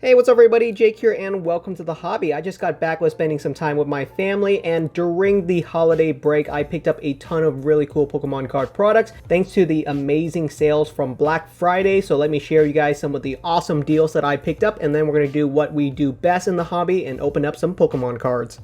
Hey, what's up everybody? Jake here and welcome to the hobby. I just got back with spending some time with my family, and during the holiday break I picked up a ton of really cool Pokemon card products thanks to the amazing sales from Black Friday. So let me share you guys some of the awesome deals that I picked up, and then we're going to do what we do best in the hobby and open up some Pokemon cards.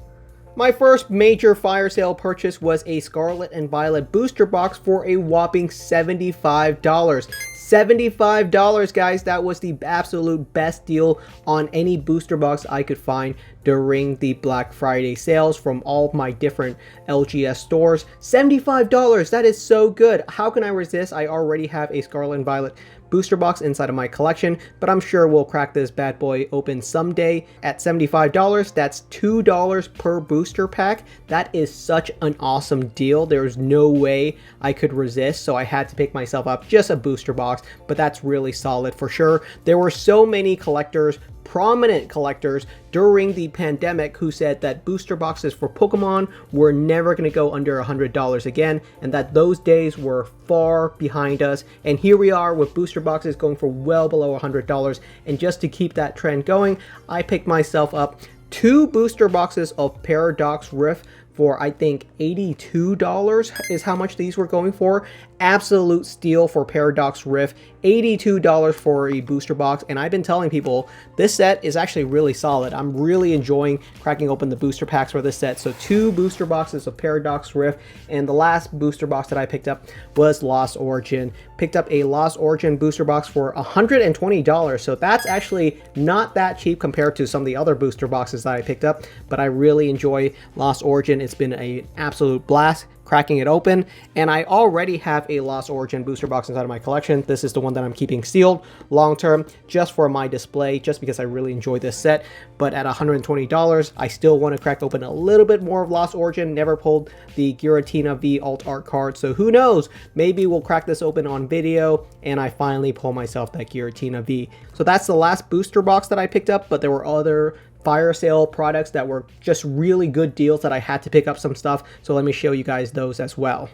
My first major fire sale purchase was a Scarlet and Violet booster box for a whopping $75. $75, guys. That was the absolute best deal on any booster box I could find during the Black Friday sales from all of my different LGS stores. $75, that is so good. How can I resist? I already have a Scarlet and Violet booster box inside of my collection, but I'm sure we'll crack this bad boy open someday. At $75, that's $2 per booster pack. That is such an awesome deal. There's no way I could resist, so I had to pick myself up just a booster box, but that's really solid for sure. There were so many collectors, prominent collectors during the pandemic, who said that booster boxes for Pokemon were never going to go under $100 again, and that those days were far behind us. And here we are with booster boxes going for well below $100. And just to keep that trend going, I picked myself up 2 booster boxes of Paradox Rift for I think $82 is how much these were going for. Absolute steal for Paradox Rift. $82 for a booster box, and I've been telling people this set is actually really solid. I'm really enjoying cracking open the booster packs for this set. So 2 booster boxes of Paradox Rift, and the last booster box that I picked up was Lost Origin. Picked up a Lost Origin booster box for $120, so that's actually not that cheap compared to some of the other booster boxes that I picked up, but I really enjoy Lost Origin. It's been an absolute blast cracking it open, and I already have a Lost Origin booster box inside of my collection. This is the one that I'm keeping sealed long term just for my display, just because I really enjoy this set. But at $120, I still want to crack open a little bit more of Lost Origin. Never pulled the Giratina V alt art card, so who knows, maybe we'll crack this open on video and I finally pull myself that Giratina V. So that's the last booster box that I picked up, but there were other fire sale products that were just really good deals that I had to pick up some stuff, so let me show you guys those as well.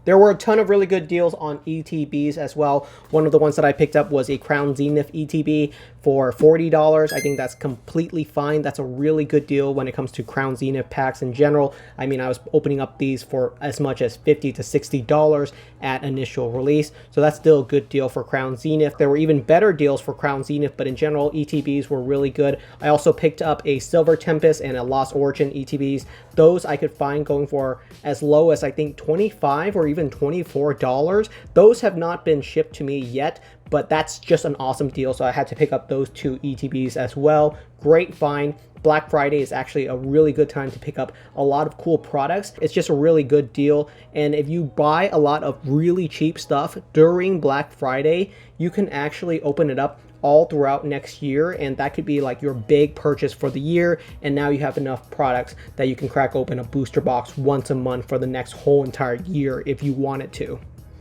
There were a ton of really good deals on ETBs as well. One of the ones that I picked up was a Crown Zenith ETB for $40. I think that's completely fine. That's a really good deal when it comes to Crown Zenith packs in general. I mean, I was opening up these for as much as $50 to $60 at initial release. So that's still a good deal for Crown Zenith. There were even better deals for Crown Zenith, but in general, ETBs were really good. I also picked up a Silver Tempest and a Lost Origin ETBs. Those I could find going for as low as I think $25 or even $24. Those have not been shipped to me yet, but that's just an awesome deal, so I had to pick up those 2 ETBs as well. Great find. Black Friday is actually a really good time to pick up a lot of cool products. It's just a really good deal, and if you buy a lot of really cheap stuff during Black Friday, you can actually open it up all throughout next year, and that could be like your big purchase for the year, and now you have enough products that you can crack open a booster box once a month for the next whole entire year if you wanted to.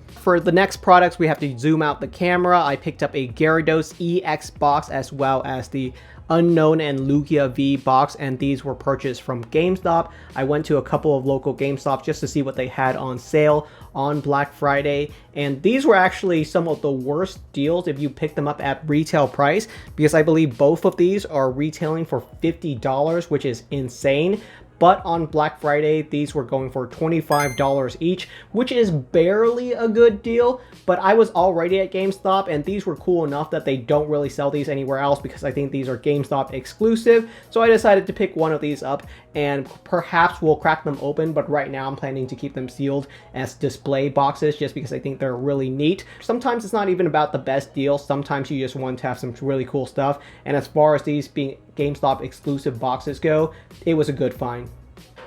For the next products, we have to zoom out the camera. I picked up a Gyarados EX box as well as the Unknown and Lugia V box, and these were purchased from GameStop. I went to a couple of local GameStops just to see what they had on sale on Black Friday, and these were actually some of the worst deals if you pick them up at retail price, because I believe both of these are retailing for $50, which is insane. But on Black Friday, these were going for $25 each, which is barely a good deal. But I was already at GameStop, and these were cool enough that they don't really sell these anywhere else, because I think these are GameStop exclusive. So I decided to pick one of these up, and perhaps we'll crack them open. But right now I'm planning to keep them sealed as display boxes, just because I think they're really neat. Sometimes it's not even about the best deal. Sometimes you just want to have some really cool stuff. And as far as these being GameStop exclusive boxes go, it was a good find.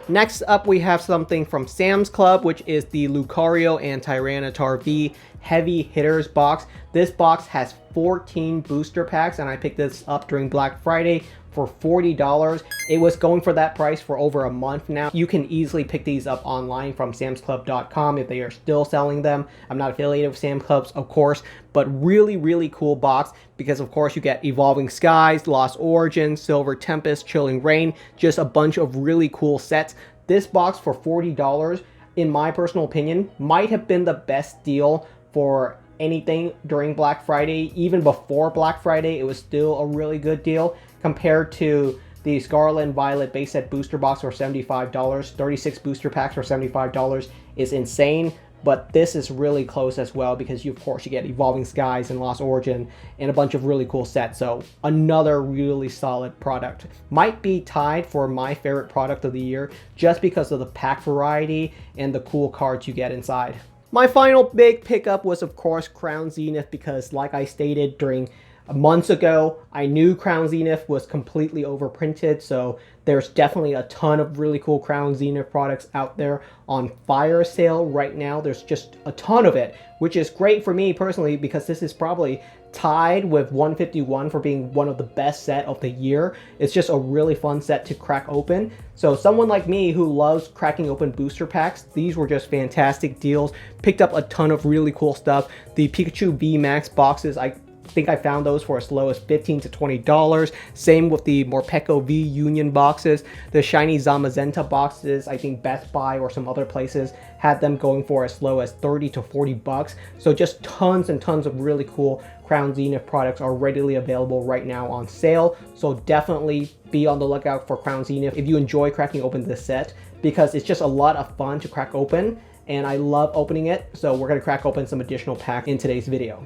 Next up, we have something from Sam's Club, which is the Lucario and Tyranitar V Heavy Hitters box. This box has 14 booster packs, and I picked this up during Black Friday for $40. It was going for that price for over a month now. You can easily pick these up online from samsclub.com if they are still selling them. I'm not affiliated with Sam's Clubs, of course, but really cool box, because of course you get Evolving Skies, Lost Origin, Silver Tempest, Chilling Reign, just a bunch of really cool sets. This box for $40, in my personal opinion, might have been the best deal for anything during Black Friday. Even before Black Friday, it was still a really good deal compared to the Scarlet and Violet base set booster box for $75. 36 booster packs for $75 is insane. But this is really close as well because of course you get Evolving Skies and Lost Origin and a bunch of really cool sets. So another really solid product. Might be tied for my favorite product of the year just because of the pack variety and the cool cards you get inside. My final big pickup was of course Crown Zenith because like I stated during months ago, I knew Crown Zenith was completely overprinted, so there's definitely a ton of really cool Crown Zenith products out there on fire sale right now. There's just a ton of it, which is great for me personally because this is probably tied with 151 for being one of the best set of the year. It's just a really fun set to crack open. So someone like me who loves cracking open booster packs, these were just fantastic deals. Picked up a ton of really cool stuff. The Pikachu VMAX boxes, I think I found those for as low as $15 to $20. Same with the Morpeko V Union boxes. The shiny Zamazenta boxes, I think Best Buy or some other places had them going for as low as 30 to 40 bucks. So just tons and tons of really cool Crown Zenith products are readily available right now on sale. So definitely be on the lookout for Crown Zenith if you enjoy cracking open this set because it's just a lot of fun to crack open and I love opening it. So we're going to crack open some additional packs in today's video.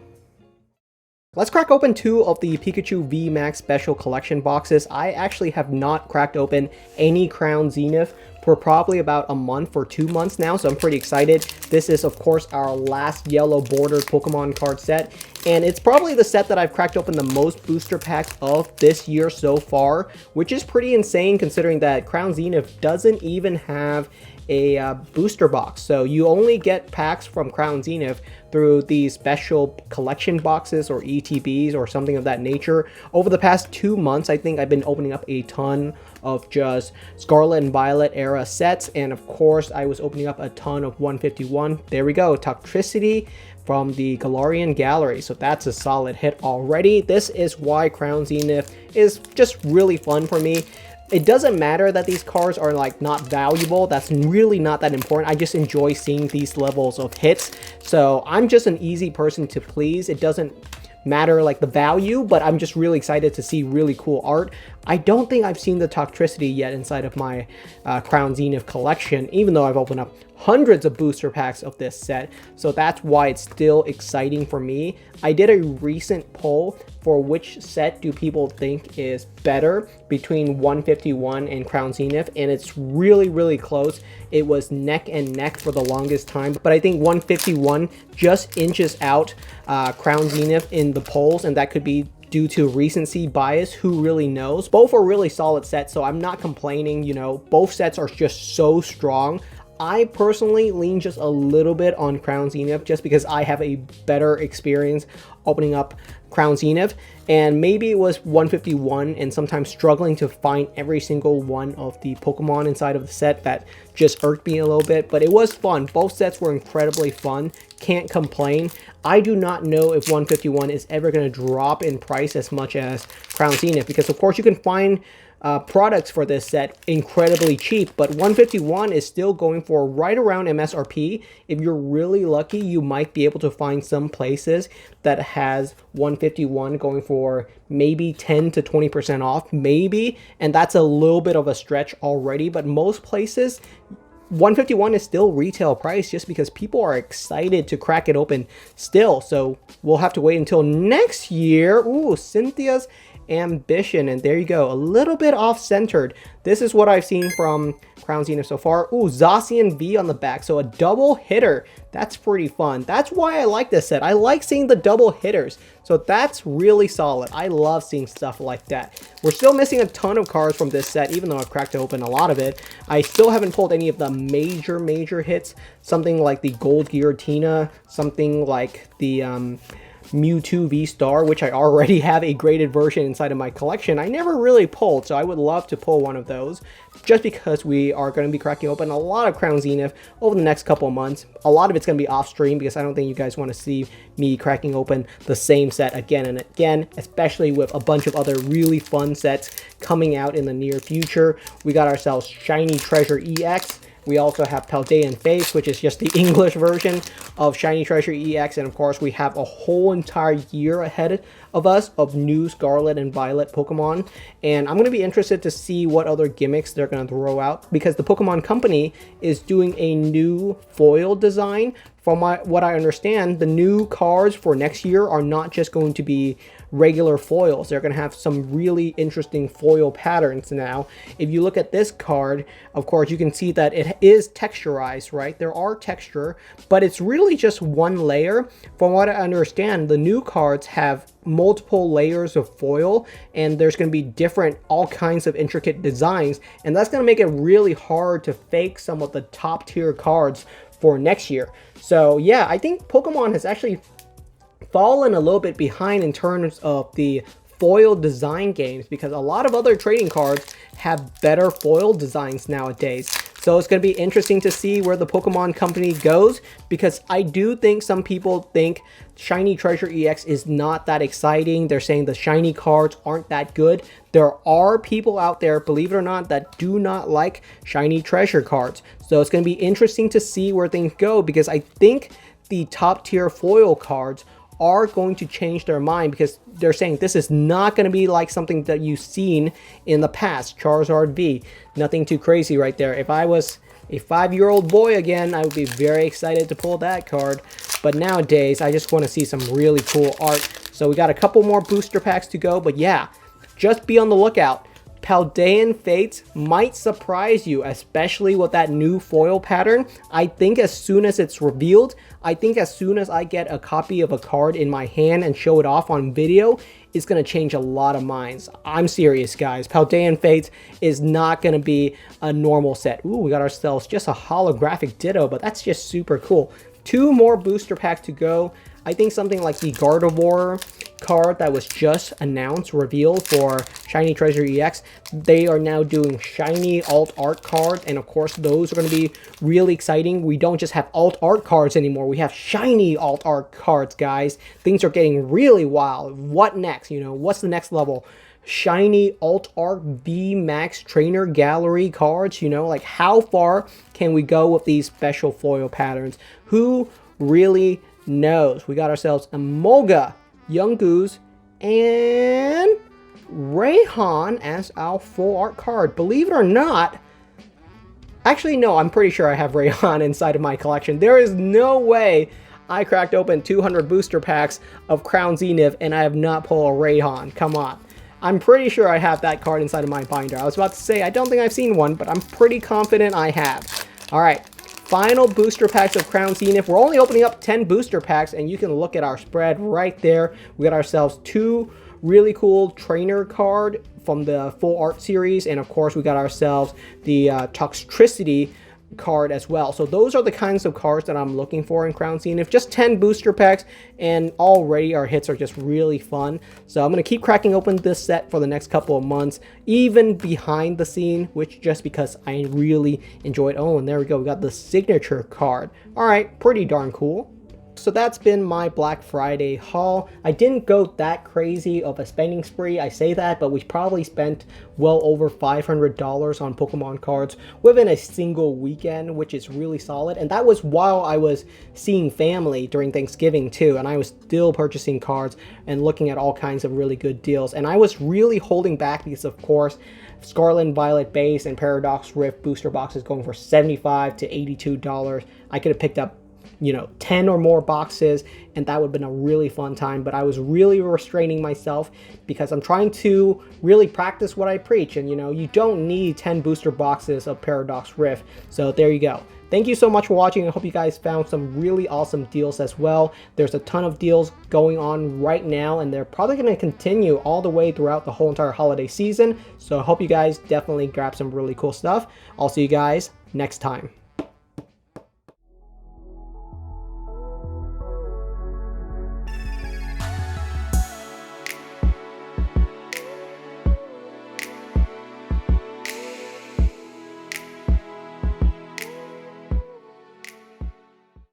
Let's crack open 2 of the Pikachu VMAX Special Collection boxes. I actually have not cracked open any Crown Zenith for probably about a month or 2 months now, so I'm pretty excited. This is, of course, our last yellow bordered Pokemon card set, and it's probably the set that I've cracked open the most booster packs of this year so far, which is pretty insane considering that Crown Zenith doesn't even have a booster box. So you only get packs from Crown Zenith through these special collection boxes or ETBs or something of that nature. Over the past 2 months, I think I've been opening up a ton of just Scarlet and Violet era sets, and of course I was opening up a ton of 151. There we go, Toxtricity from the Galarian Gallery, so that's a solid hit already. This is why Crown Zenith is just really fun for me. It doesn't matter that these cards are like not valuable. That's really not that important. I just enjoy seeing these levels of hits. So I'm just an easy person to please. It doesn't matter like the value, but I'm just really excited to see really cool art. I don't think I've seen the Toxtricity yet inside of my Crown Zenith collection, even though I've opened up hundreds of booster packs of this set, so that's why it's still exciting for me. I did a recent poll for which set do people think is better between 151 and Crown Zenith, and it's really close. It was neck and neck for the longest time, but I think 151 just inches out Crown Zenith in the polls, and that could be due to recency bias. Who really knows? Both are really solid sets, so I'm not complaining. You know, both sets are just so strong. I personally lean just a little bit on Crown Zenith just because I have a better experience opening up Crown Zenith, and maybe it was 151 and sometimes struggling to find every single one of the Pokemon inside of the set that just irked me a little bit, but it was fun. Both sets were incredibly fun, can't complain. I do not know if 151 is ever going to drop in price as much as Crown Zenith because of course you can find products for this set incredibly cheap, but 151 is still going for right around MSRP. If you're really lucky, you might be able to find some places that has 151 going for maybe 10 to 20% off, maybe, and that's a little bit of a stretch already, but most places 151 is still retail price just because people are excited to crack it open still. So we'll have to wait until next year. Ooh, Cynthia's Ambition, and there you go, a little bit off-centered. This is what I've seen from Crown Zenith so far. Ooh, Zacian V on the back, so a double hitter. That's pretty fun. That's why I like this set. I like seeing the double hitters, so that's really solid. I love seeing stuff like that. We're still missing a ton of cards from this set, even though I've cracked open a lot of it. I still haven't pulled any of the major hits, something like the Gold Giratina, something like the Mewtwo V-Star, which I already have a graded version inside of my collection. I never really pulled, so I would love to pull one of those just because we are going to be cracking open a lot of Crown Zenith over the next couple of months. A lot of it's going to be off stream because I don't think you guys want to see me cracking open the same set again and again, especially with a bunch of other really fun sets coming out in the near future. We got ourselves Shiny Treasure EX, We also have Paldean Fates, which is just the English version of Shiny Treasure EX. And of course, we have a whole entire year ahead of us of new Scarlet and Violet Pokemon. And I'm going to be interested to see what other gimmicks they're going to throw out, because the Pokemon Company is doing a new foil design. From what I understand, the new cards for next year are not just going to be regular foils. They're going to have some really interesting foil patterns now. If you look at this card, of course, you can see that it is texturized, right? There are texture, but it's really just one layer. From what I understand, the new cards have multiple layers of foil, and there's going to be different, all kinds of intricate designs, and that's going to make it really hard to fake some of the top tier cards for next year. So yeah, I think Pokemon has actually fallen a little bit behind in terms of the foil design games, because a lot of other trading cards have better foil designs nowadays. So it's going to be interesting to see where the Pokemon Company goes, because I do think some people think Shiny Treasure EX is not that exciting. They're saying the shiny cards aren't that good. There are people out there, believe it or not, that do not like Shiny Treasure cards. So it's going to be interesting to see where things go, because I think the top tier foil cards are going to change their mind, because they're saying this is not going to be like something that you've seen in the past. Charizard V, nothing too crazy right there. If I was a 5-year-old boy again, I would be very excited to pull that card. But nowadays, I just want to see some really cool art. So we got a couple more booster packs to go, but yeah, just be on the lookout. Paldean Fates might surprise you, especially with that new foil pattern. I think as soon as it's revealed, I think as soon as I get a copy of a card in my hand and show it off on video, it's going to change a lot of minds. I'm serious, guys. Paldean Fates is not going to be a normal set. Ooh, we got ourselves just a holographic Ditto, but that's just super cool. 2 more booster packs to go. I think something like the Gardevoir card that was just announced, revealed for Shiny Treasure EX, they are now doing shiny alt art cards, and of course those are going to be really exciting. We don't just have alt art cards anymore, we have shiny alt art cards, guys. Things are getting really wild. What next? You know, what's the next level? Shiny alt art V Max Trainer Gallery cards, you know, like how far can we go with these special foil patterns? Who really knows? We got ourselves a Molga, Young Goose, and Rayhan as our full art card. Believe it or not, actually no, I'm pretty sure I have Rayhan inside of my collection. There is no way I cracked open 200 booster packs of Crown Zenith and I have not pulled a Rayhan. Come on. I'm pretty sure I have that card inside of my binder. I was about to say I don't think I've seen one, but I'm pretty confident I have. Alright, final booster packs of Crown Zenith. We're only opening up 10 booster packs, and you can look at our spread right there. We got ourselves 2 really cool trainer card from the full art series, and of course we got ourselves the Toxtricity card as well. So those are the kinds of cards that I'm looking for in Crown Zenith. Just 10 booster packs, and already our hits are just really fun. So I'm going to keep cracking open this set for the next couple of months, even behind the scene, which just because I really enjoyed. Oh, and there we go. We got the signature card. All right, pretty darn cool. So that's been my Black Friday haul. I didn't go that crazy of a spending spree, I say that, but we probably spent well over $500 on Pokemon cards within a single weekend, which is really solid. And that was while I was seeing family during Thanksgiving too, and I was still purchasing cards and looking at all kinds of really good deals. And I was really holding back because, of course, Scarlet and Violet base and Paradox Rift booster boxes going for $75 to $82. I could have picked up, you know, 10 or more boxes, and that would have been a really fun time. But I was really restraining myself because I'm trying to really practice what I preach. And, you know, you don't need 10 booster boxes of Paradox Rift. So there you go. Thank you so much for watching. I hope you guys found some really awesome deals as well. There's a ton of deals going on right now, and they're probably going to continue all the way throughout the whole entire holiday season. So I hope you guys definitely grab some really cool stuff. I'll see you guys next time.